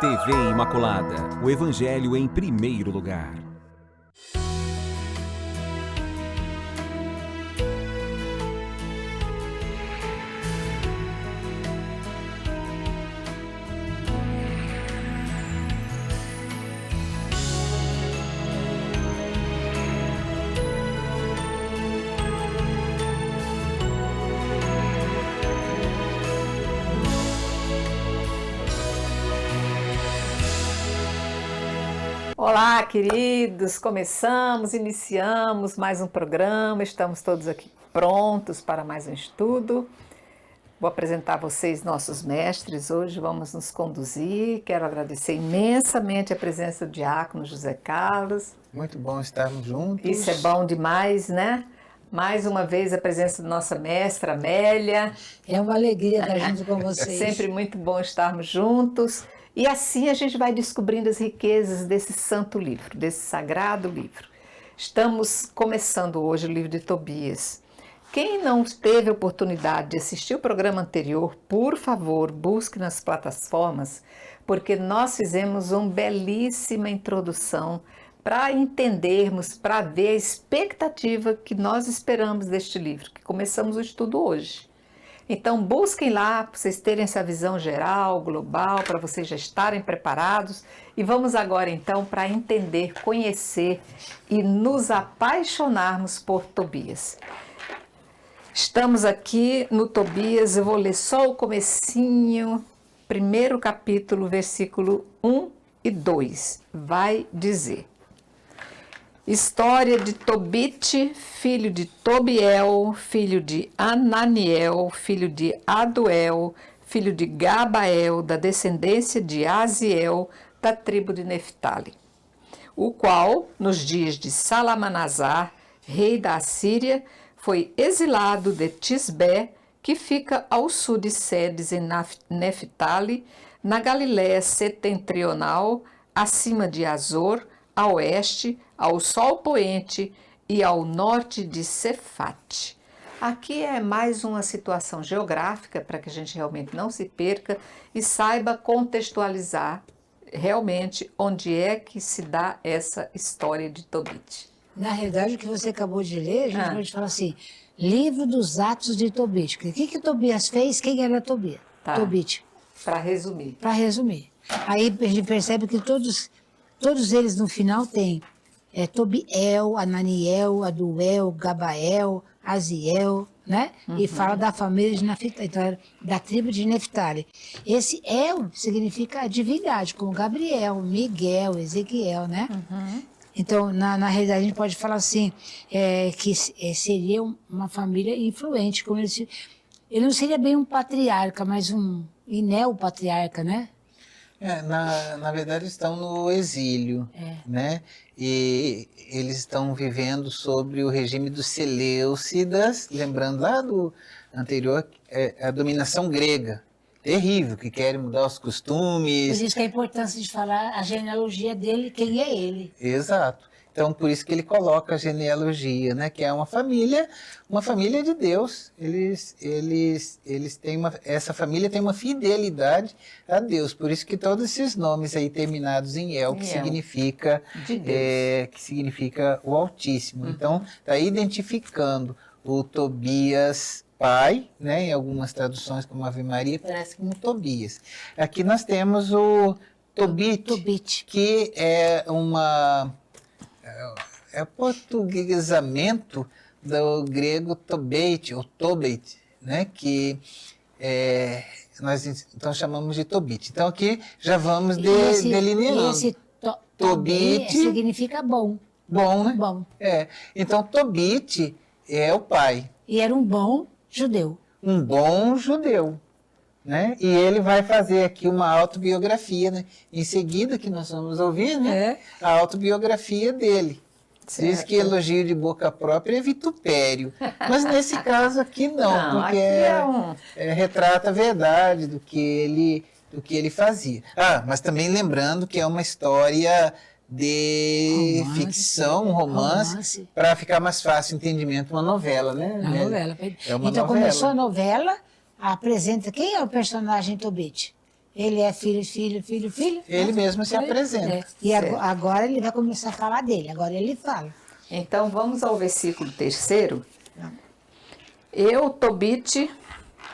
TV Imaculada, o Evangelho em primeiro lugar. Olá, queridos! Iniciamos mais um programa, estamos todos aqui prontos para mais um estudo. Vou apresentar a vocês nossos mestres, hoje vamos nos conduzir. Quero agradecer imensamente a presença do diácono José Carlos. Muito bom estarmos juntos. Isso é bom demais, né? Mais uma vez a presença da nossa mestra Amélia. É uma alegria estar junto com vocês. Sempre muito bom estarmos juntos. E assim a gente vai descobrindo as riquezas desse santo livro, desse sagrado livro. Estamos começando hoje o livro de Tobias. Quem não teve a oportunidade de assistir o programa anterior, por favor, busque nas plataformas, porque nós fizemos uma belíssima introdução para entendermos, para ver a expectativa que nós esperamos deste livro, que começamos o estudo hoje. Então busquem lá para vocês terem essa visão geral, global, para vocês já estarem preparados. E vamos agora então para entender, conhecer e nos apaixonarmos por Tobias. Estamos aqui no Tobias, eu vou ler só o comecinho, primeiro capítulo, versículo 1 e 2. Vai dizer: História de Tobit, filho de Tobiel, filho de Ananiel, filho de Aduel, filho de Gabael, da descendência de Aziel, da tribo de Neftali, o qual, nos dias de Salmanasar, rei da Assíria, foi exilado de Tisbé, que fica ao sul de Cedes, em Neftali, na Galiléia setentrional, acima de Azor, a oeste, ao sol poente e ao norte de Cefate. Aqui é mais uma situação geográfica para que a gente realmente não se perca e saiba contextualizar realmente onde é que se dá essa história de Tobit. Na realidade, o que você acabou de ler, a gente pode falar assim, livro dos Atos de Tobit. O que Tobias fez? Quem era Tobias? Tá. Tobit. Para resumir. Para resumir. Aí a gente percebe que todos eles no final têm Tobiel, Ananiel, Aduel, Gabael, Aziel, né? E fala da família de Neftali, então, da tribo de Neftali. Esse El significa a divindade, como Gabriel, Miguel, Ezequiel, né? Então, na realidade, a gente pode falar assim, que seria uma família influente. Como ele não seria bem um patriarca, mas um neopatriarca, né? Na verdade, estão no exílio, né? E eles estão vivendo sobre o regime dos Seleucidas, lembrando lá do anterior, a dominação grega, terrível, que querem mudar os costumes. Por isso que a importância de falar a genealogia dele, quem é ele. Exato. Então, por isso que ele coloca a genealogia, né? Que é uma família de Deus. Eles têm essa família tem uma fidelidade a Deus. Por isso que todos esses nomes aí terminados em El, que significa o Altíssimo. Então, está identificando o Tobias pai, né? Em algumas traduções como Ave Maria, parece como Tobias. Aqui nós temos o Tobit, que é o portuguesamento do grego Tobit, ou Tobit, né? Que nós então chamamos de Tobit. Então aqui já vamos delineando. Esse Tobit significa bom. Bom, né? Bom. Então Tobit é o pai. E era um bom judeu. Um bom judeu. Né? E ele vai fazer aqui uma autobiografia, né? Em seguida, que nós vamos ouvir, né? A autobiografia dele. Certo. Diz que elogio de boca própria é vitupério. Mas nesse caso aqui não, porque retrata a verdade do que ele fazia. Mas também lembrando que é uma história de ficção, um romance. Para ficar mais fácil o entendimento, uma novela, né? Uma novela. É uma então novela. Começou a novela, apresenta quem é o personagem Tobit. Ele é filho, filho, filho, filho. Ele mesmo se apresenta. É. E agora ele vai começar a falar dele. Agora ele fala. Então vamos ao versículo 3º. Eu, Tobit,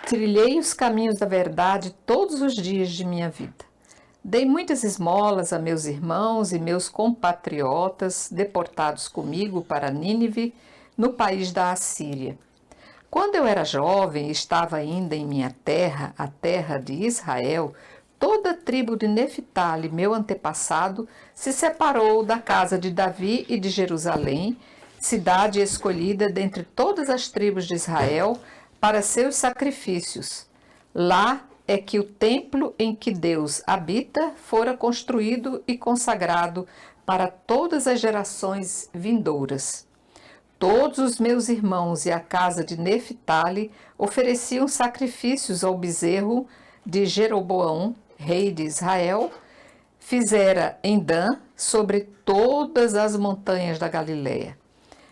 trilhei os caminhos da verdade todos os dias de minha vida. Dei muitas esmolas a meus irmãos e meus compatriotas deportados comigo para Nínive, no país da Assíria. Quando eu era jovem e estava ainda em minha terra, a terra de Israel, toda a tribo de Neftali, meu antepassado, se separou da casa de Davi e de Jerusalém, cidade escolhida dentre todas as tribos de Israel, para seus sacrifícios. Lá é que o templo em que Deus habita fora construído e consagrado para todas as gerações vindouras. Todos os meus irmãos e a casa de Neftali ofereciam sacrifícios ao bezerro de Jeroboão, rei de Israel, fizera em Dan, sobre todas as montanhas da Galileia.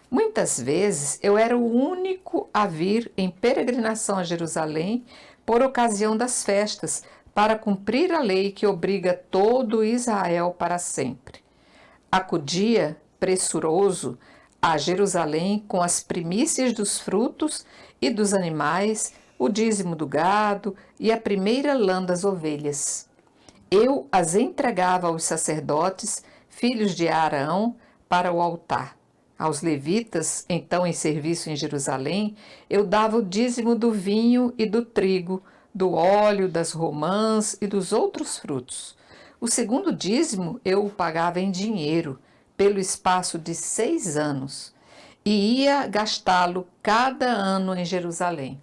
Muitas vezes eu era o único a vir em peregrinação a Jerusalém por ocasião das festas, para cumprir a lei que obriga todo Israel para sempre. Acudia, pressuroso, a Jerusalém com as primícias dos frutos e dos animais, o dízimo do gado e a primeira lã das ovelhas. Eu as entregava aos sacerdotes, filhos de Arão, para o altar. Aos levitas, então em serviço em Jerusalém, eu dava o dízimo do vinho e do trigo, do óleo, das romãs e dos outros frutos. O segundo dízimo eu o pagava em dinheiro, pelo espaço de 6 anos, e ia gastá-lo cada ano em Jerusalém.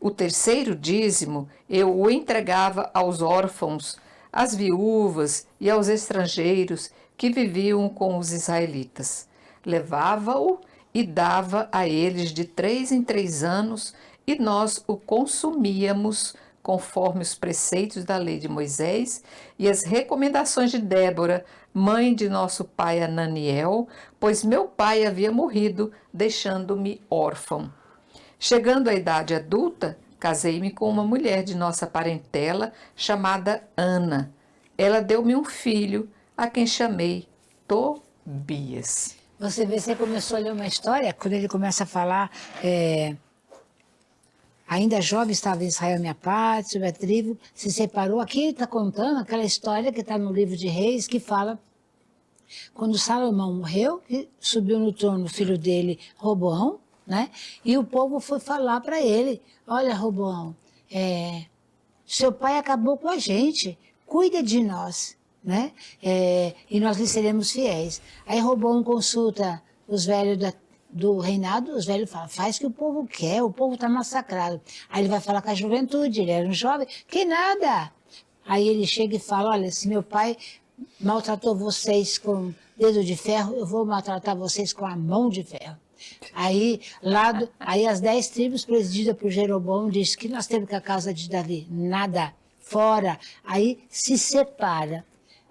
O terceiro dízimo eu o entregava aos órfãos, às viúvas e aos estrangeiros que viviam com os israelitas. Levava-o e dava a eles de 3 em 3 anos, e nós o consumíamos conforme os preceitos da lei de Moisés e as recomendações de Débora, mãe de nosso pai Ananiel, pois meu pai havia morrido, deixando-me órfão. Chegando à idade adulta, casei-me com uma mulher de nossa parentela, chamada Ana. Ela deu-me um filho, a quem chamei Tobias. Você começou a ler uma história, quando ele começa a falar, ainda jovem estava em Israel minha pátria, minha tribo, se separou. Aqui ele está contando aquela história que está no livro de Reis, que fala quando Salomão morreu, que subiu no trono o filho dele, Roboão, né? E o povo foi falar para ele, olha Roboão, seu pai acabou com a gente, cuida de nós, né? E nós lhe seremos fiéis. Aí Roboão consulta os velhos do reinado, os velhos falam, faz o que o povo quer, o povo está massacrado. Aí ele vai falar com a juventude, ele era um jovem, que nada. Aí ele chega e fala, olha, se meu pai maltratou vocês com dedo de ferro, eu vou maltratar vocês com a mão de ferro. Aí as 10 tribos presididas por Jeroboão diz que nós temos que a casa de Davi, nada, fora. Aí se separa.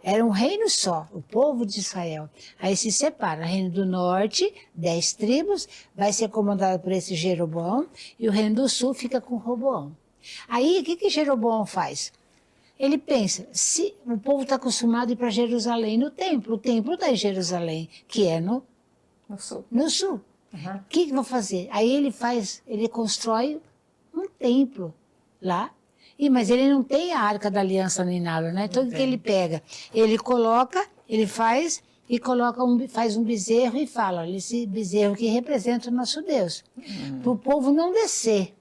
Era um reino só, o povo de Israel. Aí se separa. O reino do norte, 10 tribos, vai ser comandado por esse Jeroboão, e o reino do sul fica com Roboão. Aí o que Jeroboão faz? Ele pensa, se o povo está acostumado a ir para Jerusalém no templo, o templo está em Jerusalém, que é no sul. No sul. O que vou fazer? Aí ele constrói um templo lá. Mas ele não tem a Arca da Aliança nem nada, né? Então o que ele pega? Ele faz um bezerro e fala, olha, esse bezerro que representa o nosso Deus. Para o povo não descer.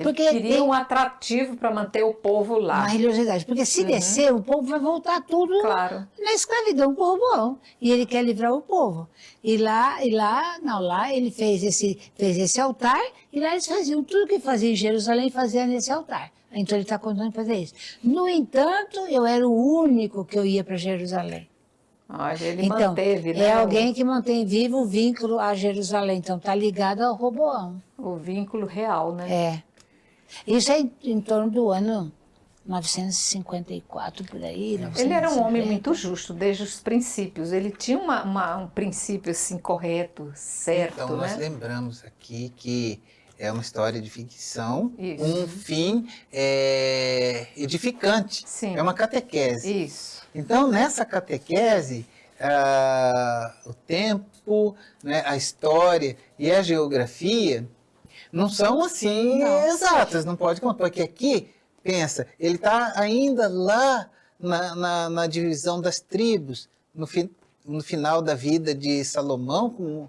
Porque queria um atrativo para manter o povo lá. Uma religiosidade. Porque se descer, o povo vai voltar tudo na escravidão com o Roboão. E ele quer livrar o povo. E lá ele fez esse altar, e lá eles faziam tudo que fazia em Jerusalém, fazia nesse altar. Então ele está contando fazer isso. No entanto, eu era o único que eu ia para Jerusalém. Ele manteve, né? É alguém que mantém vivo o vínculo a Jerusalém. Então está ligado ao Roboão. O vínculo real, né? Isso é em torno do ano 954, por aí. 950. Ele era um homem muito justo desde os princípios. Ele tinha um princípio assim correto, certo, então, né? nós lembramos aqui que é uma história de ficção, Isso. um fim edificante. Sim. É uma catequese. Isso. Então, nessa catequese, o tempo, né, a história e a geografia não são assim exatas, não pode contar, porque aqui, pensa, ele está ainda lá na divisão das tribos, no final da vida de Salomão, como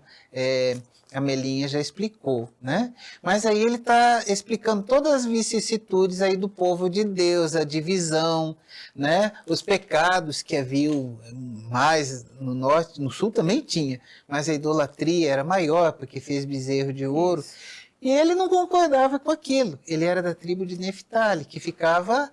a Melinha já explicou, né? Mas aí ele está explicando todas as vicissitudes aí do povo de Deus, a divisão, né? Os pecados que haviam mais no norte, no sul também tinha, mas a idolatria era maior, porque fez bezerro de ouro. Isso. E ele não concordava com aquilo. Ele era da tribo de Neftali, que ficava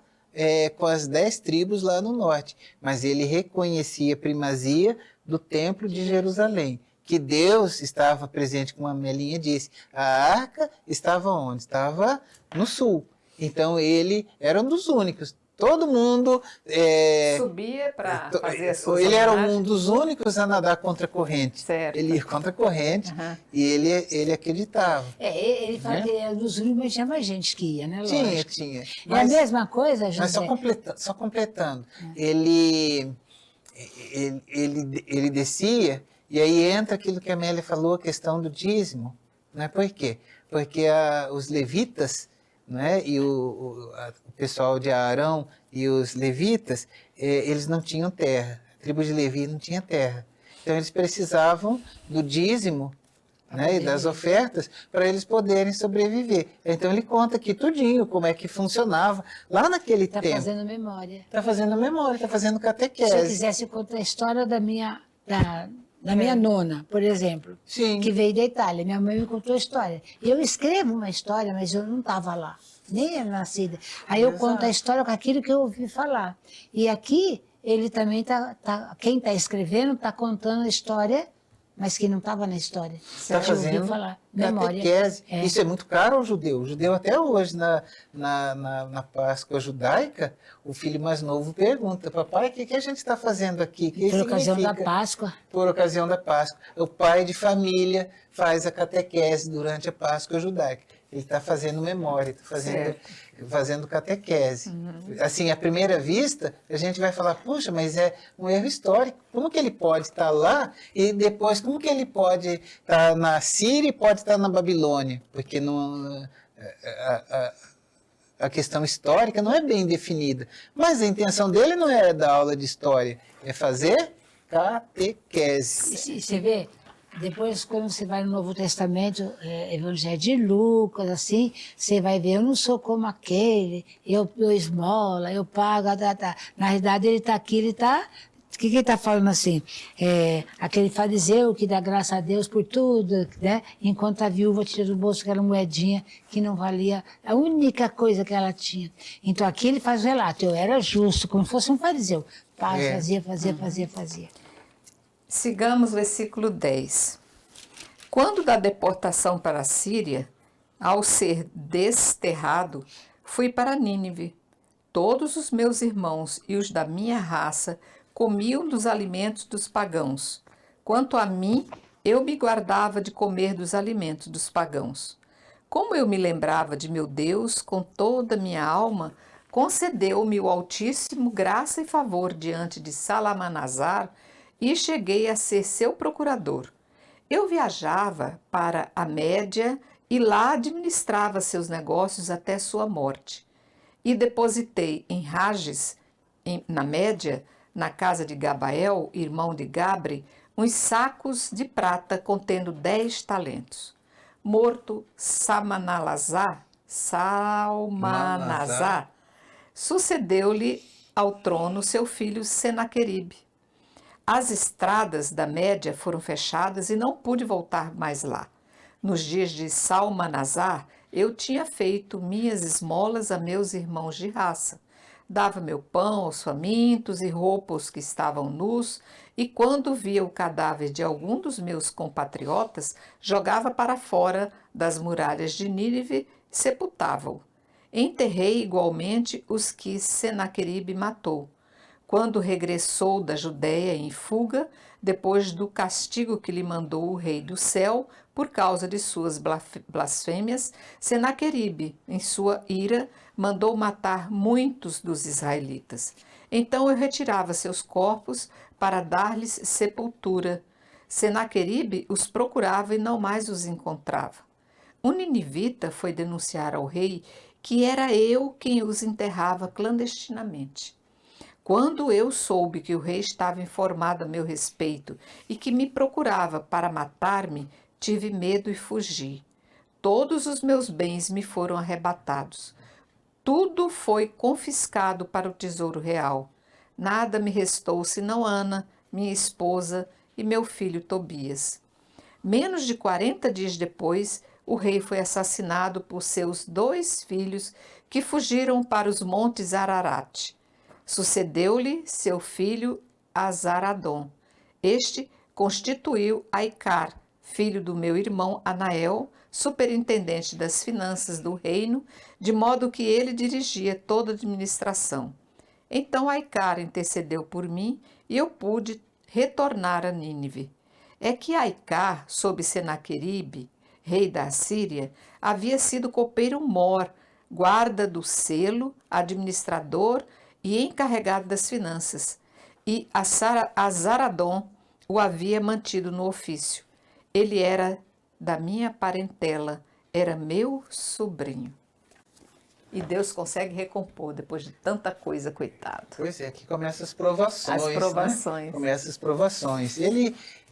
com as 10 tribos lá no norte. Mas ele reconhecia a primazia do templo de Jerusalém, que Deus estava presente, como a Melinha disse. A arca estava onde? Estava no sul. Então ele era um dos únicos. Todo mundo... subia para fazer as suas Ele era homenagens. um dos únicos a nadar contra a corrente. Certo. Ele ia contra a corrente Aham. e ele acreditava. Ele fala Né? que ele era dos únicos, mas tinha mais gente que ia, né? Lógico. Tinha. É a mesma coisa, José? Mas só completando. Ele descia, e aí entra aquilo que a Amélia falou, a questão do dízimo. Né? Por quê? Porque os levitas, né, e o pessoal de Arão e os levitas, eles não tinham terra. A tribo de Levi não tinha terra. Então eles precisavam do dízimo, né, e das ofertas para eles poderem sobreviver. Então ele conta aqui tudinho como é que funcionava lá naquele Está tempo. fazendo memória. Está fazendo memória, está fazendo Se eu catequese. quisesse contar a história da minha nona, por exemplo, Sim. que veio da Itália, minha mãe me contou a história. Eu escrevo uma história, mas eu não estava lá, nem era nascida. Aí eu Exato. conto a história com aquilo que eu ouvi falar. E aqui, ele também quem está escrevendo está contando a história, mas que não estava na história. Está Eu ouvi fazendo falar. Memória. catequese. É. Isso é muito caro ao judeu. O judeu até hoje, na Páscoa judaica, o filho mais novo pergunta, papai, o que a gente está fazendo aqui? O que Por ocasião da significa? Páscoa. Por ocasião da Páscoa. O pai de família faz a catequese durante a Páscoa judaica. Ele está fazendo memória, está fazendo catequese. Assim, à primeira vista, a gente vai falar, puxa, mas é um erro histórico. Como que ele pode estar lá e depois, como que ele pode estar na Síria e pode estar na Babilônia? Porque não, a questão histórica não é bem definida. Mas a intenção dele não é dar aula de história, é fazer catequese. E você vê, depois quando você vai no Novo Testamento, Evangelho de Lucas, assim, você vai ver, eu não sou como aquele, eu esmola, eu pago, na realidade ele está aqui, ele está... O que ele está falando assim? Aquele fariseu que dá graça a Deus por tudo, né? Enquanto a viúva tira do bolso aquela moedinha que não valia a única coisa que ela tinha. Então aqui ele faz o relato, eu era justo, como se fosse um fariseu. Fazia. Sigamos versículo 10. Quando da deportação para a Síria, ao ser desterrado, fui para Nínive. Todos os meus irmãos e os da minha raça comiam dos alimentos dos pagãos. Quanto a mim, eu me guardava de comer dos alimentos dos pagãos. Como eu me lembrava de meu Deus com toda a minha alma, concedeu-me o Altíssimo graça e favor diante de Salmanasar, e cheguei a ser seu procurador. Eu viajava para a Média e lá administrava seus negócios até sua morte. E depositei em Rages, na Média, na casa de Gabael, irmão de Gabre, uns sacos de prata contendo 10 talentos. Morto Salmanasar, sucedeu-lhe ao trono seu filho Senaqueribe. As estradas da Média foram fechadas e não pude voltar mais lá. Nos dias de Salmanasar, eu tinha feito minhas esmolas a meus irmãos de raça. Dava meu pão aos famintos e roupa aos que estavam nus, e quando via o cadáver de algum dos meus compatriotas, jogava para fora das muralhas de Nínive e sepultava-o. Enterrei igualmente os que Senaqueribe matou. Quando regressou da Judéia em fuga, depois do castigo que lhe mandou o rei do céu Por causa de suas blasfêmias, Senaqueribe, em sua ira, mandou matar muitos dos israelitas. Então eu retirava seus corpos para dar-lhes sepultura. Senaqueribe os procurava e não mais os encontrava. Um ninivita foi denunciar ao rei que era eu quem os enterrava clandestinamente. Quando eu soube que o rei estava informado a meu respeito e que me procurava para matar-me, tive medo e fugi. Todos os meus bens me foram arrebatados. Tudo foi confiscado para o tesouro real. Nada me restou senão Ana, minha esposa, e meu filho Tobias. Menos de 40 dias depois, o rei foi assassinado por seus 2 filhos que fugiram para os montes Ararat. Sucedeu-lhe seu filho Azaradom. Este constituiu Aicar, filho do meu irmão Anael, superintendente das finanças do reino, de modo que ele dirigia toda a administração. Então Aicar intercedeu por mim e eu pude retornar a Nínive. É que Aicar, sob Senaqueribe, rei da Assíria, havia sido copeiro-mor, guarda do selo, administrador e encarregado das finanças, e Azaradom o havia mantido no ofício. Ele era da minha parentela, era meu sobrinho. E Deus consegue recompor depois de tanta coisa, coitado. Pois é, aqui começam as provações. As provações. Né? Começam as provações.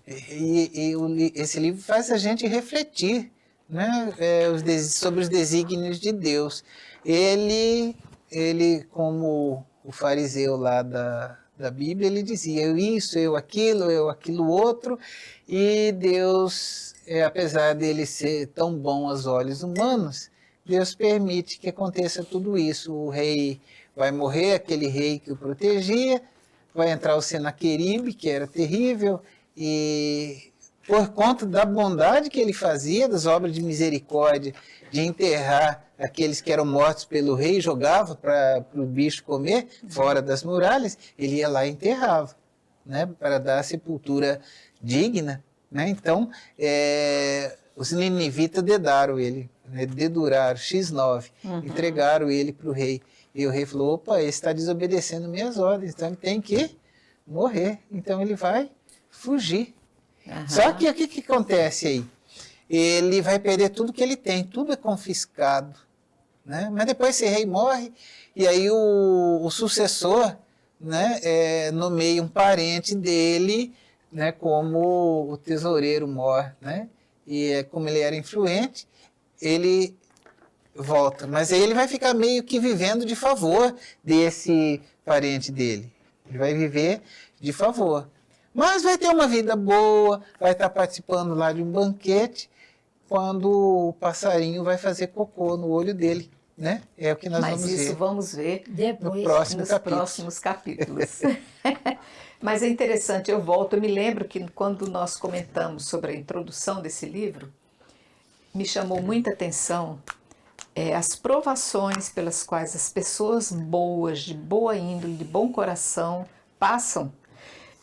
Esse livro faz a gente refletir, né? Sobre os desígnios de Deus. Ele, como o fariseu lá da Bíblia, ele dizia, eu aquilo outro, e Deus, apesar dele ser tão bom aos olhos humanos, Deus permite que aconteça tudo isso. O rei vai morrer, aquele rei que o protegia, vai entrar o Senaqueribe, que era terrível, e por conta da bondade que ele fazia, das obras de misericórdia, de enterrar aqueles que eram mortos pelo rei, jogava para o bicho comer, fora das muralhas, ele ia lá e enterrava, né, para dar a sepultura digna. Né? Então, os ninivitas dedaram ele, né, deduraram, X9, entregaram ele para o rei. E o rei falou, opa, ele está desobedecendo minhas ordens, então ele tem que morrer. Então ele vai fugir. Só que o que acontece aí? Ele vai perder tudo que ele tem, tudo é confiscado. Né? Mas depois esse rei morre, e aí o sucessor, né, nomeia um parente dele, né, como o tesoureiro mor, né? E como ele era influente, ele volta. Mas aí ele vai ficar meio que vivendo de favor desse parente dele. Ele vai viver de favor. Mas vai ter uma vida boa, vai estar participando lá de um banquete, quando o passarinho vai fazer cocô no olho dele. Né? É o que nós vamos ver. Mas isso vamos ver depois, nos próximos capítulos. Mas é interessante, eu me lembro que quando nós comentamos sobre a introdução desse livro, me chamou muita atenção as provações pelas quais as pessoas boas, de boa índole, de bom coração, passam.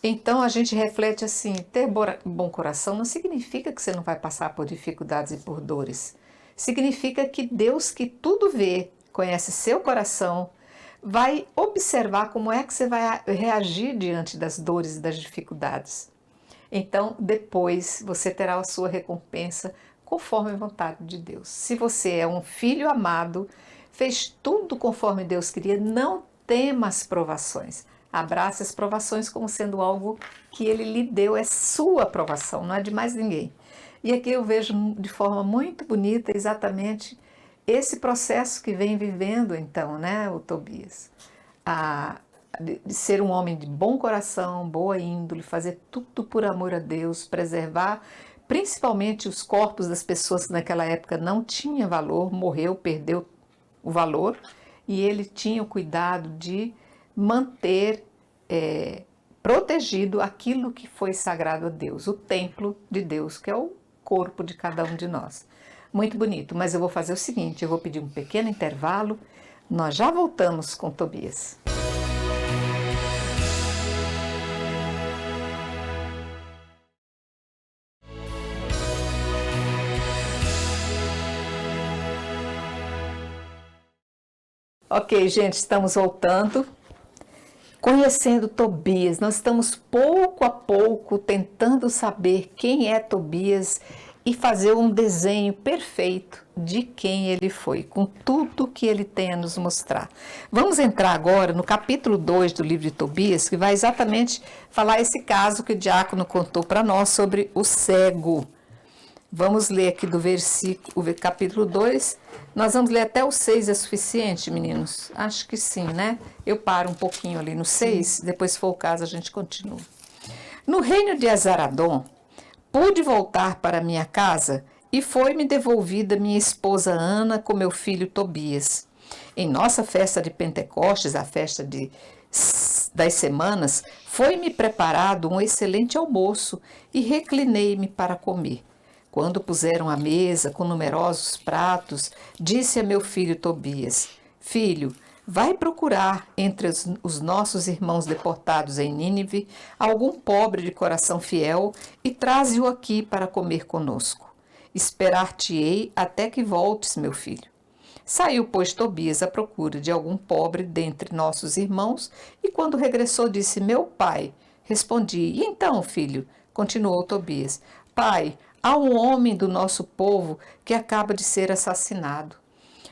Então a gente reflete assim, ter bom coração não significa que você não vai passar por dificuldades e por dores. Significa que Deus, que tudo vê, conhece seu coração, vai observar como é que você vai reagir diante das dores e das dificuldades. Então, depois, você terá a sua recompensa conforme a vontade de Deus. Se você é um filho amado, fez tudo conforme Deus queria, não tema as provações. Abrace as provações como sendo algo que Ele lhe deu, é sua aprovação, não é de mais ninguém. E aqui eu vejo de forma muito bonita exatamente esse processo que vem vivendo então, né, o Tobias. De ser um homem de bom coração, boa índole, fazer tudo por amor a Deus, preservar principalmente os corpos das pessoas que naquela época não tinham valor, morreu, perdeu o valor, e ele tinha o cuidado de manter protegido aquilo que foi sagrado a Deus, o templo de Deus, que é o corpo de cada um de nós. Muito bonito, mas eu vou fazer o seguinte, eu vou pedir um pequeno intervalo, nós já voltamos com Tobias. Ok, gente, estamos voltando. Conhecendo Tobias, nós estamos pouco a pouco tentando saber quem é Tobias e fazer um desenho perfeito de quem ele foi, com tudo que ele tem a nos mostrar. Vamos entrar agora no capítulo 2 do livro de Tobias, que vai exatamente falar esse caso que o diácono contou para nós sobre o cego. Vamos ler aqui do versículo, capítulo 2. Nós vamos ler até o 6, é suficiente, meninos? Acho que sim, né? Eu paro um pouquinho ali no 6, depois, se for o caso, a gente continua. No reino de Azaradom, pude voltar para minha casa e foi-me devolvida minha esposa Ana com meu filho Tobias. Em nossa festa de Pentecostes, a festa das semanas, foi-me preparado um excelente almoço e reclinei-me para comer. Quando puseram à mesa com numerosos pratos, disse a meu filho Tobias: Filho, vai procurar entre os nossos irmãos deportados em Nínive algum pobre de coração fiel e traze-o aqui para comer conosco. Esperar-te-ei até que voltes, meu filho. Saiu, pois, Tobias à procura de algum pobre dentre nossos irmãos e quando regressou disse: Meu pai. Respondi: E então, filho? Continuou Tobias: Pai, há um homem do nosso povo que acaba de ser assassinado.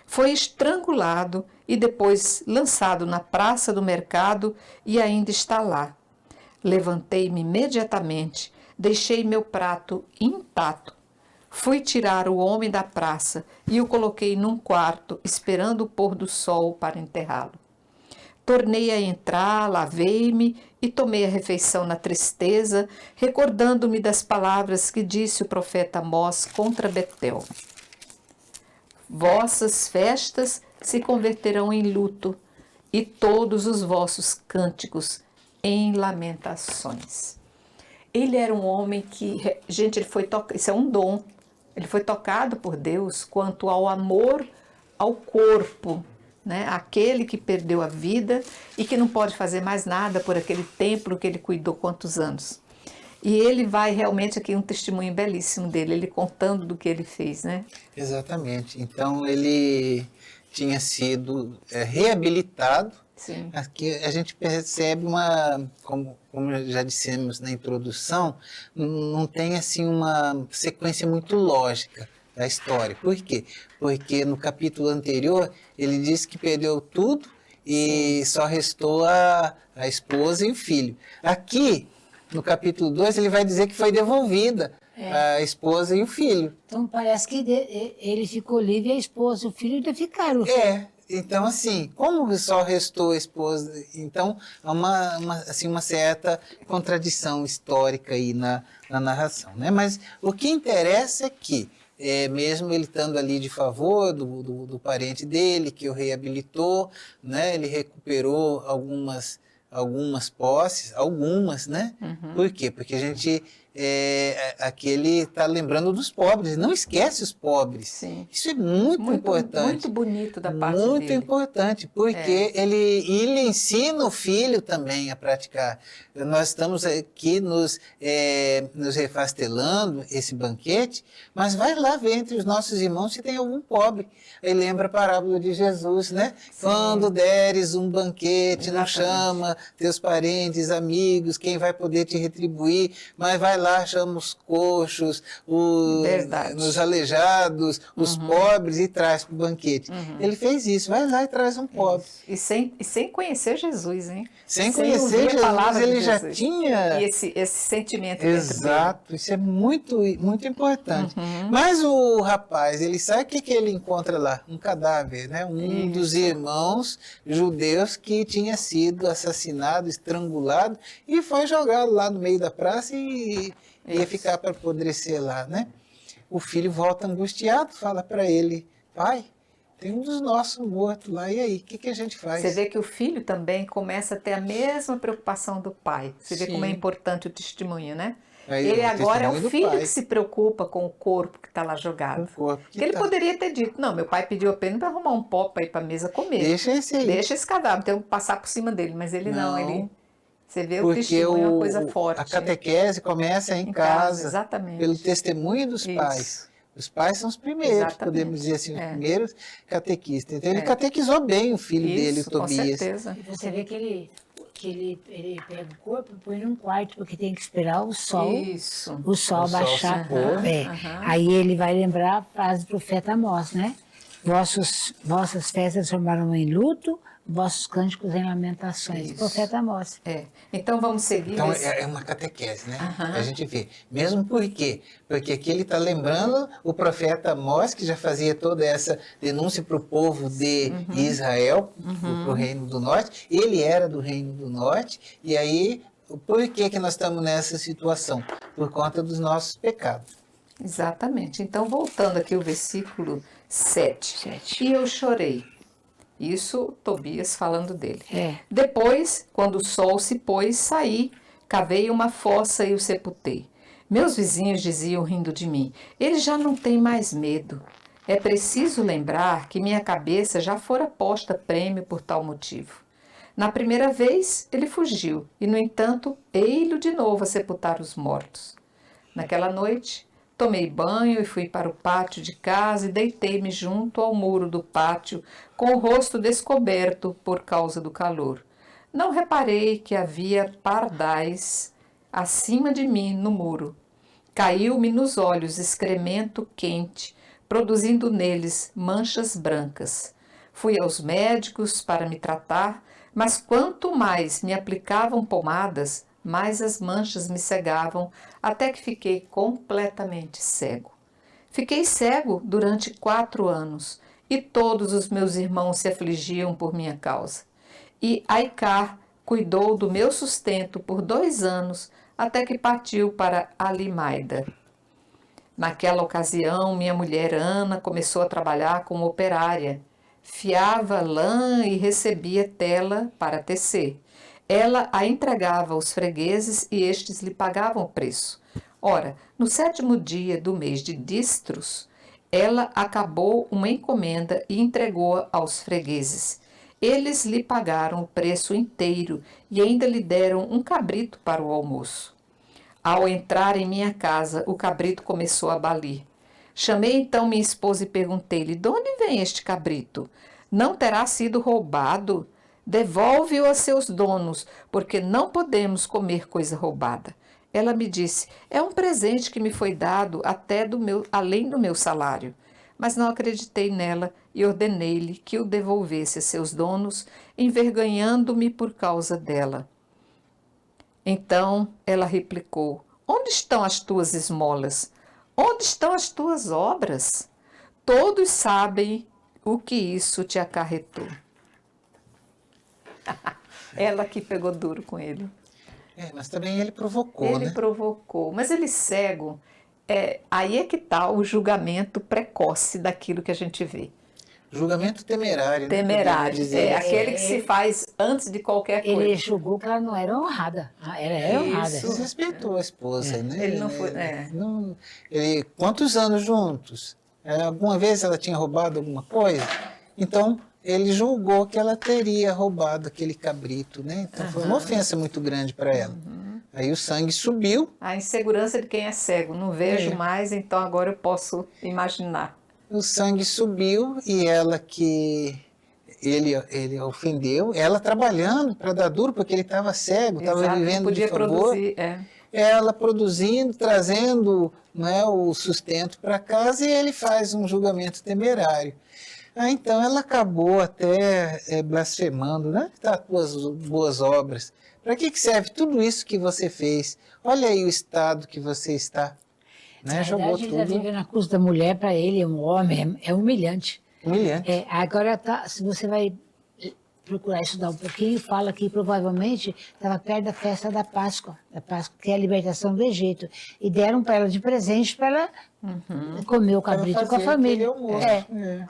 Foi estrangulado e depois lançado na praça do mercado e ainda está lá. Levantei-me imediatamente, deixei meu prato intacto. Fui tirar o homem da praça e o coloquei num quarto, esperando o pôr do sol para enterrá-lo. Tornei a entrar, lavei-me e tomei a refeição na tristeza, recordando-me das palavras que disse o profeta Amós contra Betel. Vossas festas se converterão em luto e todos os vossos cânticos em lamentações. Ele era um homem que, gente, isso é um dom. Ele foi tocado por Deus quanto ao amor ao corpo, né? Aquele que perdeu a vida e que não pode fazer mais nada por aquele templo que ele cuidou quantos anos. E ele vai realmente aqui um testemunho belíssimo dele, ele contando do que ele fez, né? Exatamente. Então ele tinha sido reabilitado. Sim. Aqui a gente percebe como já dissemos na introdução, não tem assim uma sequência muito lógica da história. Por quê? Porque no capítulo anterior ele disse que perdeu tudo e só restou a esposa e o filho. Aqui, no capítulo 2, ele vai dizer que foi devolvida a esposa e o filho. Então parece que ele ficou livre e a esposa e o filho ainda ficaram. Então assim, como só restou a esposa, então há uma certa contradição histórica aí na narração, né? Mas o que interessa é que, mesmo ele estando ali de favor do parente dele, que o reabilitou, né? Ele recuperou algumas posses, né? Uhum. Por quê? Porque a gente, aqui ele está lembrando dos pobres, não esquece os pobres. Sim. Isso é muito importante. Muito bonito da parte dele. Muito importante, porque ele ensina o filho também a praticar. Nós estamos aqui nos refastelando esse banquete, mas vai lá ver entre os nossos irmãos se tem algum pobre. Aí lembra a parábola de Jesus, né? Sim. Quando deres um banquete, não chama teus parentes, amigos, quem vai poder te retribuir, mas vai lá, chama os coxos, os aleijados, os pobres e traz para o banquete. Ele fez isso, vai lá e traz um pobre. E sem conhecer Jesus, hein? Sem conhecer Jesus, ele já tinha... E esse sentimento Exato, dentro isso é muito, muito importante. Mas o rapaz, ele sabe o que ele encontra lá? Um cadáver, né? Um dos irmãos judeus que tinha sido assassinado, estrangulado e foi jogado lá no meio da praça e ia ficar para apodrecer lá, né? O filho volta angustiado, fala para ele: pai, tem um dos nossos morto lá, e aí, o que a gente faz? Você vê que o filho também começa a ter a mesma preocupação do pai. Você vê como é importante o testemunho, né? Aí, ele agora é o filho pai, que se preocupa com o corpo que está lá jogado. Porque ele poderia ter dito: não, meu pai pediu apenas para arrumar um pó para ir para a mesa comer. Deixa esse aí. Deixa esse cadáver, tem que passar por cima dele. Mas ele não, ele... Você vê o testemunho é uma coisa forte. A catequese começa em casa, exatamente. pelo testemunho dos pais. Os pais são os primeiros, Exatamente. podemos dizer assim, os É. primeiros catequistas. Então, ele catequizou bem o filho dele, o Isso, com Tobias. certeza. E você vê que ele pega o corpo e põe num quarto, porque tem que esperar o sol Isso. O sol baixar. se pôr. Aí ele vai lembrar a frase do profeta Amós, né? Vossas festas transformaram em luto, vossos cânticos em lamentações. Isso. Profeta Amós. É. Então vamos seguir. Então, esse- é uma catequese, né? A gente vê. Mesmo por quê? Porque aqui ele está lembrando o profeta Amós, que já fazia toda essa denúncia para o povo de Israel, para o Reino do Norte. Ele era do Reino do Norte, e aí, por que nós estamos nessa situação? Por conta dos nossos pecados. Exatamente. Então, voltando aqui o versículo 7. E eu chorei. Isso, Tobias falando dele. É. Depois, quando o sol se pôs, saí, cavei uma fossa e o sepultei. Meus vizinhos diziam rindo de mim, ele já não tem mais medo. É preciso lembrar que minha cabeça já fora posta prêmio por tal motivo. Na primeira vez, ele fugiu, e, no entanto, ei-lo de novo a sepultar os mortos. Naquela noite, tomei banho e fui para o pátio de casa e deitei-me junto ao muro do pátio, com o rosto descoberto por causa do calor. Não reparei que havia pardais acima de mim no muro. Caiu-me nos olhos excremento quente, produzindo neles manchas brancas. Fui aos médicos para me tratar, mas quanto mais me aplicavam pomadas, mais as manchas me cegavam, até que fiquei completamente cego. Fiquei cego durante 4 anos, e todos os meus irmãos se afligiam por minha causa. E Aicar cuidou do meu sustento por 2 anos, até que partiu para Alimaida. Naquela ocasião, minha mulher Ana começou a trabalhar como operária. Fiava lã e recebia tela para tecer. Ela a entregava aos fregueses e estes lhe pagavam o preço. Ora, no 7º dia do mês de Distros, ela acabou uma encomenda e entregou-a aos fregueses. Eles lhe pagaram o preço inteiro e ainda lhe deram um cabrito para o almoço. Ao entrar em minha casa, o cabrito começou a balir. Chamei então minha esposa e perguntei-lhe, de onde vem este cabrito? Não terá sido roubado? Devolve-o a seus donos, porque não podemos comer coisa roubada. Ela me disse, é um presente que me foi dado além do meu salário. Mas não acreditei nela e ordenei-lhe que o devolvesse a seus donos, envergonhando-me por causa dela. Então ela replicou, onde estão as tuas esmolas? Onde estão as tuas obras? Todos sabem o que isso te acarretou. Ela que pegou duro com ele. Mas também ele provocou, Ele né? provocou, mas ele cego, aí é que está o julgamento precoce daquilo que a gente vê. Julgamento temerário. né? Temerário, Podemos dizer. aquele que se faz antes de qualquer coisa. Ele julgou que ela não era honrada. Ela era honrada. Ele respeitou a esposa, né? Ele não foi- Quantos anos juntos? Alguma vez ela tinha roubado alguma coisa? Então, ele julgou que ela teria roubado aquele cabrito, né? Então, foi uma ofensa muito grande para ela. Aí o sangue subiu. A insegurança de quem é cego. Não vejo mais, então agora eu posso imaginar. O sangue subiu e ela que ele ofendeu, ela trabalhando para dar duro, porque ele estava cego, estava Exato, não vivendo podia de favor. produzir. Ela produzindo, trazendo, né, o sustento para casa, e ele faz um julgamento temerário. Então ela acabou até blasfemando, né? Tá, tuas boas obras. Para que serve tudo isso que você fez? Olha aí o estado que você está. Né? Na Jogou verdade, ele está tudo. vivendo a custa da mulher, para ele, um homem, é humilhante. Humilhante. Agora, se você vai procurar estudar um pouquinho, fala que provavelmente estava perto da festa da Páscoa, que é a libertação do Egito. E deram para ela de presente para ela comer o cabrito com a fazer família. aquele almoço.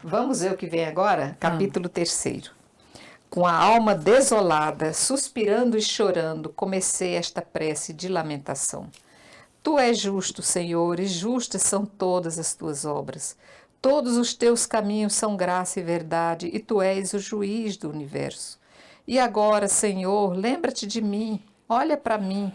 Vamos ver o que vem agora? Capítulo 3. Com a alma desolada, suspirando e chorando, comecei esta prece de lamentação. Tu és justo, Senhor, e justas são todas as tuas obras. Todos os teus caminhos são graça e verdade, e tu és o juiz do universo. E agora, Senhor, lembra-te de mim, olha para mim.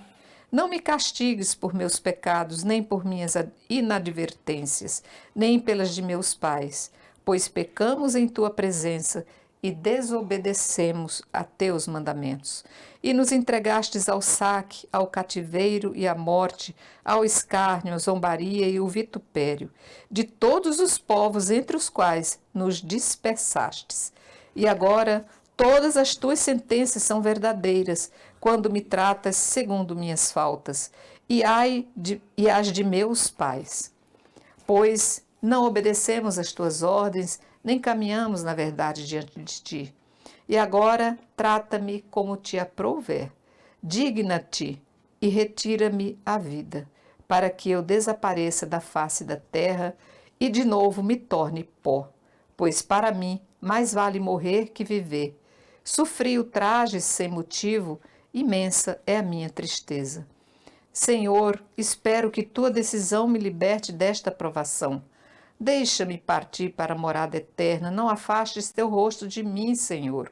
Não me castigues por meus pecados, nem por minhas inadvertências, nem pelas de meus pais, pois pecamos em tua presença e desobedecemos a teus mandamentos. E nos entregastes ao saque, ao cativeiro e à morte, ao escárnio, à zombaria e ao vitupério, de todos os povos entre os quais nos dispersastes. E agora todas as tuas sentenças são verdadeiras, quando me tratas segundo minhas faltas, e as de meus pais. Pois não obedecemos às tuas ordens, nem caminhamos na verdade diante de ti. E agora trata-me como te aprouver. Digna-te e retira-me a vida, para que eu desapareça da face da terra e de novo me torne pó. Pois para mim mais vale morrer que viver. Sofri ultrajes sem motivo, imensa é a minha tristeza. Senhor, espero que tua decisão me liberte desta provação. Deixa-me partir para a morada eterna, não afastes teu rosto de mim, Senhor,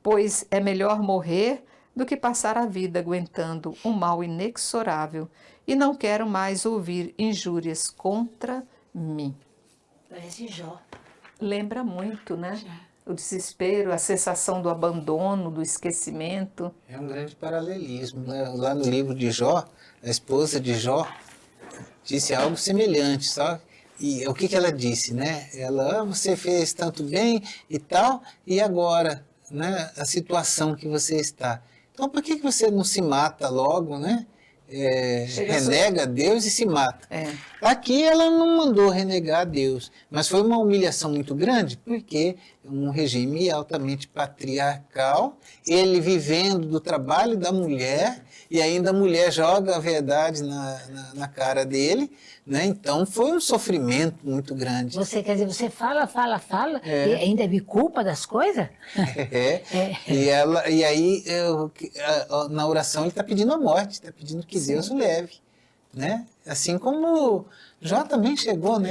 pois é melhor morrer do que passar a vida aguentando um mal inexorável, e não quero mais ouvir injúrias contra mim. Parece Jó. Lembra muito, né? O desespero, a sensação do abandono, do esquecimento. É um grande paralelismo, né? Lá no livro de Jó, a esposa de Jó disse algo semelhante, sabe? E o que ela disse, né? Ela, você fez tanto bem e tal, e agora, né? A situação que você está. Então, por que você não se mata logo, né? Renega a Deus e se mata. Aqui ela não mandou renegar a Deus, mas foi uma humilhação muito grande, porque um regime altamente patriarcal, ele vivendo do trabalho da mulher, e ainda a mulher joga a verdade na cara dele, né? Então foi um sofrimento muito grande. Você quer dizer, você fala, e ainda me culpa das coisas? E aí, na oração, ele está pedindo a morte, está pedindo que Deus o leve, né? Assim como Jó também chegou, né?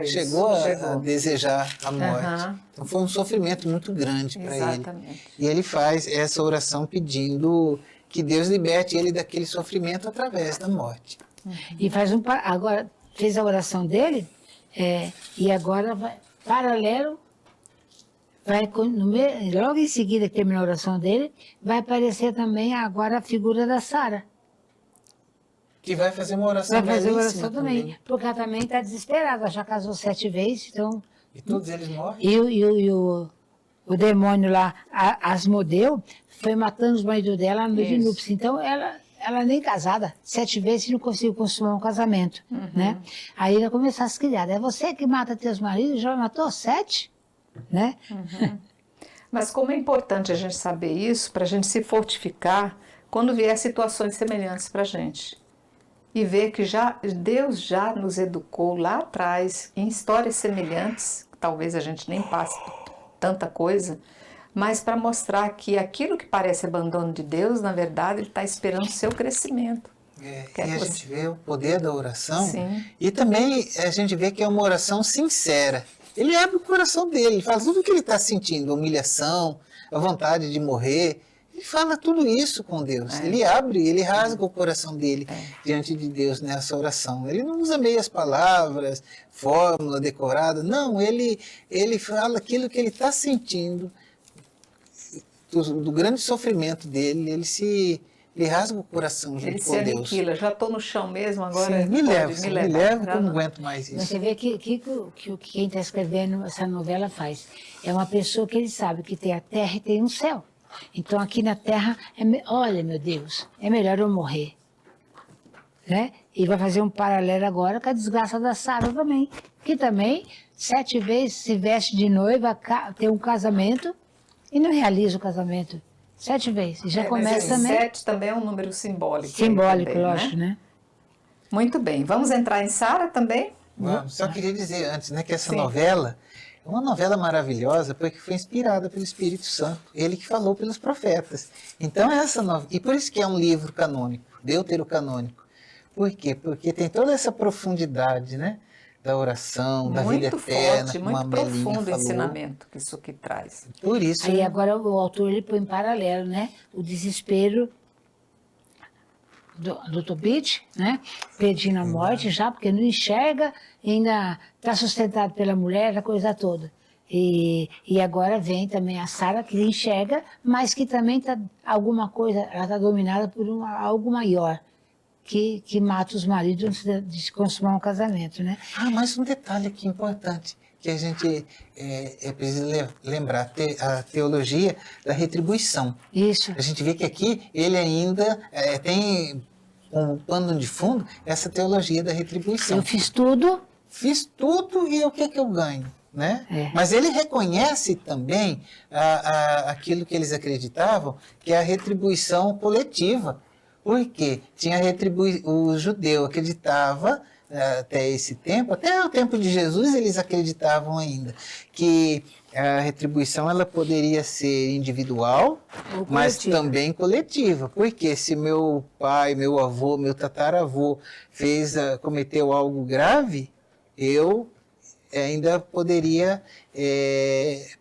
Chegou a desejar a morte. Então foi um sofrimento muito grande para ele. E ele faz essa oração pedindo que Deus liberte ele daquele sofrimento através da morte. E agora fez a oração dele, e agora paralelo, logo em seguida que terminou a oração dele, vai aparecer também agora a figura da Sara. Que vai fazer uma oração. Vai fazer uma oração também, porque ela também está desesperada, já casou 7 vezes, então... E todos eles morrem. E o demônio lá, Asmodeu, foi matando os maridos dela no de núpcias. Então, ela nem casada, 7 vezes e não conseguiu consumar um casamento, né? Aí ela começou a se criar. É você que mata teus maridos, já matou 7, né? Mas como é importante a gente saber isso, para a gente se fortificar quando vier situações semelhantes para a gente. E ver que Deus já nos educou lá atrás, em histórias semelhantes, que talvez a gente nem passe por tanta coisa, mas para mostrar que aquilo que parece abandono de Deus, na verdade, Ele está esperando o seu crescimento. E a gente vê o poder da oração. Sim. E também a gente vê que é uma oração sincera. Ele abre o coração dele, ele fala tudo o que ele está sentindo, a humilhação, a vontade de morrer. Ele fala tudo isso com Deus. Ele abre, ele rasga o coração dele diante de Deus nessa oração. Ele não usa meias palavras, fórmula decorada. Não, ele fala aquilo que ele está sentindo, do grande sofrimento dele. Ele rasga o coração junto com Deus. Ele se aniquila. Já estou no chão mesmo, agora Sim, me leva, que eu não aguento mais isso. Você vê que quem está escrevendo essa novela faz. É uma pessoa que ele sabe que tem a terra e tem um céu. Então aqui na terra, olha meu Deus, é melhor eu morrer. Né? E vai fazer um paralelo agora com a desgraça da Sara também. Que também 7 vezes se veste de noiva, tem um casamento e não realiza o casamento. 7 vezes. E já começa também. 7 também é um número simbólico. Simbólico, também, lógico, né? Muito bem. Vamos entrar em Sara também? Vamos. Só queria dizer antes, né, que essa novela é uma novela maravilhosa porque foi inspirada pelo Espírito Santo. Ele que falou pelos profetas. Então essa novela... E por isso que é um livro canônico, deuterocanônico. Por quê? Porque tem toda essa profundidade, né? Da oração, da vida eterna. Muito profundo o ensinamento que isso que traz. Por isso. Aí agora o autor ele põe em paralelo, né? O desespero do Tobit, né? Pedindo a morte já, porque não enxerga, ainda está sustentado pela mulher, a coisa toda. E agora vem também a Sara, que enxerga, mas que também está alguma coisa, ela está dominada por algo maior, que mata os maridos antes de se consumar um casamento, né? Mais um detalhe aqui importante, que a gente precisa lembrar, a teologia da retribuição. Isso. A gente vê que aqui ele ainda tem um pano de fundo essa teologia da retribuição. Eu fiz tudo. Fiz tudo e o que eu ganho? Né? Mas ele reconhece também aquilo que eles acreditavam, que é a retribuição coletiva. Porque o judeu acreditava, até esse tempo, até o tempo de Jesus, eles acreditavam ainda que a retribuição ela poderia ser individual, mas também coletiva. Porque se meu pai, meu avô, meu tataravô cometeu algo grave, eu ainda poderia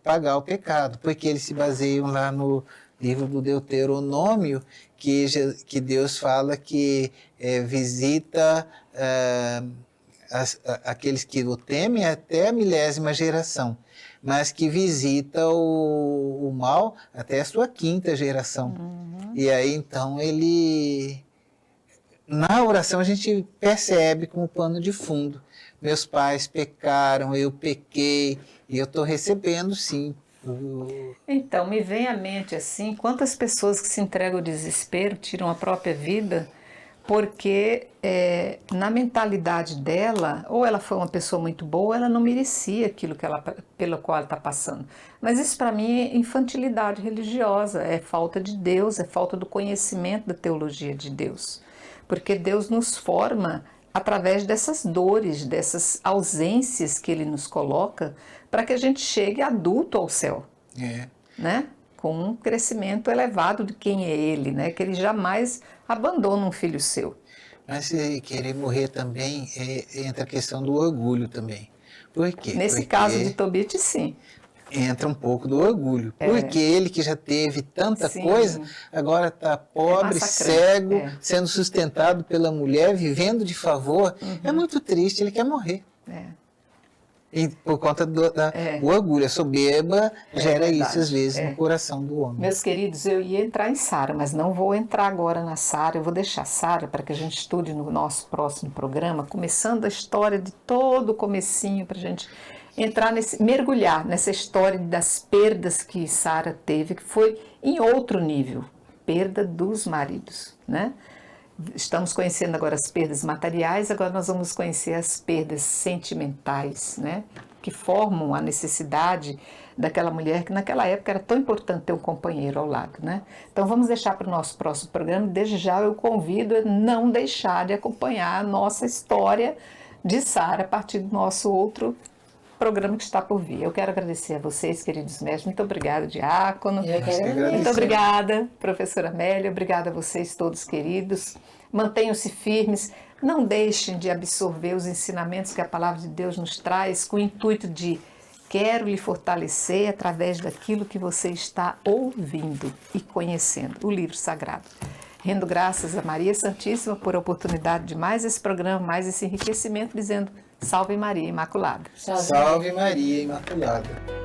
pagar o pecado, porque eles se baseiam lá no livro do Deuteronômio, que Deus fala que visita aqueles que o temem até a 1000ª geração, mas que visita o mal até a sua 5ª geração. E aí, então, na oração a gente percebe como pano de fundo. Meus pais pecaram, eu pequei, e eu estou recebendo, sim. Então, me vem à mente, assim, quantas pessoas que se entregam ao desespero, tiram a própria vida, porque na mentalidade dela, ou ela foi uma pessoa muito boa, ou ela não merecia aquilo pelo qual ela está passando. Mas isso, para mim, é infantilidade religiosa, é falta de Deus, é falta do conhecimento da teologia de Deus. Porque Deus nos forma através dessas dores, dessas ausências que Ele nos coloca, para que a gente chegue adulto ao céu, né? Com um crescimento elevado de quem é Ele, né? Que Ele jamais abandona um filho seu. Mas se querer morrer também, entra a questão do orgulho também. Por quê? Nesse caso de Tobit, sim. Entra um pouco do orgulho. Porque ele que já teve tanta coisa, agora está pobre, cego, sendo sustentado pela mulher, vivendo de favor. É muito triste, ele quer morrer. E por conta do orgulho, a soberba gera isso às vezes no coração do homem. Meus queridos, eu ia entrar em Sara, mas não vou entrar agora na Sara. Eu vou deixar Sara para que a gente estude no nosso próximo programa, começando a história de todo o comecinho, para a gente mergulhar nessa história das perdas que Sara teve, que foi em outro nível, perda dos maridos, né? Estamos conhecendo agora as perdas materiais, agora nós vamos conhecer as perdas sentimentais, né? Que formam a necessidade daquela mulher que naquela época era tão importante ter um companheiro ao lado, né? Então vamos deixar para o nosso próximo programa. Desde já eu convido a não deixar de acompanhar a nossa história de Sara a partir do nosso outro programa que está por vir. Eu quero agradecer a vocês, queridos mestres. Muito obrigada, Diácono. Muito obrigada, professora Amélia. Obrigada a vocês todos, queridos. Mantenham-se firmes. Não deixem de absorver os ensinamentos que a Palavra de Deus nos traz com o intuito de quero lhe fortalecer através daquilo que você está ouvindo e conhecendo, o livro sagrado. Rendo graças a Maria Santíssima por a oportunidade de mais esse programa, mais esse enriquecimento, dizendo Salve Maria Imaculada. Salve Maria Imaculada.